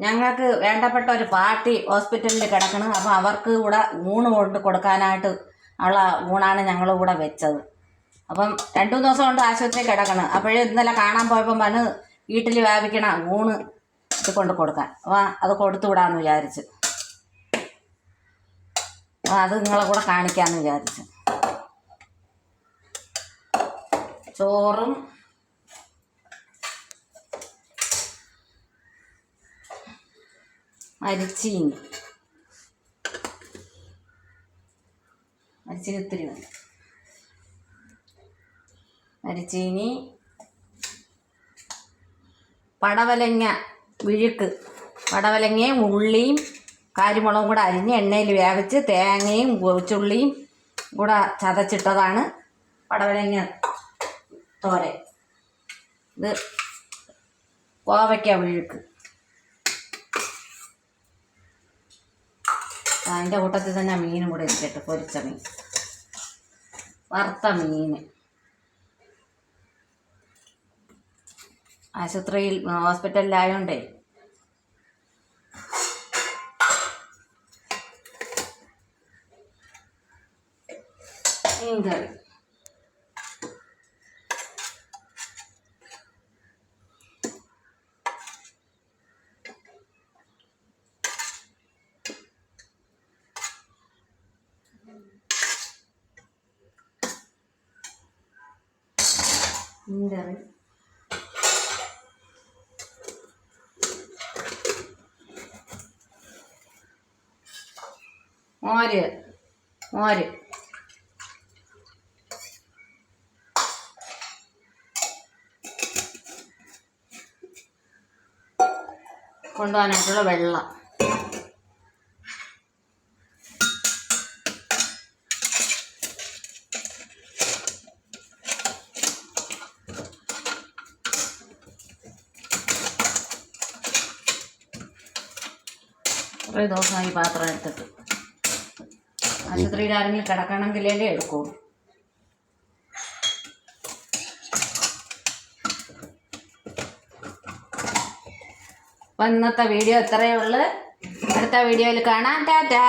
ഞങ്ങൾക്ക് വേണ്ടപ്പെട്ട ഒരു പാർട്ടി ഹോസ്പിറ്റലിൽ കിടക്കണം. അപ്പം അവർക്ക് കൂടെ ഊണ് കൊണ്ട് കൊടുക്കാനായിട്ട് ഉള്ള ഊണാണ് ഞങ്ങൾ കൂടെ വെച്ചത്. അപ്പം 2-3 ദിവസം കൊണ്ട് ആശുപത്രിയിൽ കിടക്കണം. അപ്പോഴേ ഇന്നലെ കാണാൻ പോയപ്പം വന്ന് വീട്ടിൽ വ്യാപിക്കണ ഊണ് ഇത് കൊണ്ട് കൊടുക്കാൻ. അപ്പം അത് കൊടുത്തു വിടാമെന്ന് വിചാരിച്ച്. അപ്പം അത് നിങ്ങളെ കൂടെ കാണിക്കാമെന്ന് വിചാരിച്ചു. ചോറും മരിച്ചീനി ഒത്തിരി മതി. മരിച്ചീനി, പടവലങ്ങ വിഴുക്ക്, പടവലങ്ങയും ഉള്ളിയും കാരിമുളകും കൂടെ അരിഞ്ഞ് എണ്ണയിൽ വേവിച്ച് തേങ്ങയും കൊച്ചുള്ളിയും കൂടെ ചതച്ചിട്ടതാണ് പടവലങ്ങ തോരൻ. ഇത് കോവയ്ക്ക വിഴുക്ക്. അതിൻ്റെ കൂട്ടത്തിൽ തന്നെ മീനും കൂടെ ഇരിക്കട്ടെ. പൊരിച്ച മീൻ, വറുത്ത മീൻ. ആശുപത്രിയിൽ ഹോസ്പിറ്റലിലായോണ്ടേ മീൻ കറി. മീൻകറി, മോര് കൊണ്ടുപോകാനായിട്ടുള്ള വെള്ളം. കുറേ ദിവസമായി പാത്രം എടുത്തിട്ട്. ആശുപത്രിയിൽ ആരെങ്കിലും കിടക്കണമെങ്കിലേ എടുക്കൂ. അപ്പം ഇന്നത്തെ വീഡിയോ ഇത്രയേ ഉള്ളൂ. അടുത്ത വീഡിയോയിൽ കാണാം. ടാറ്റാ.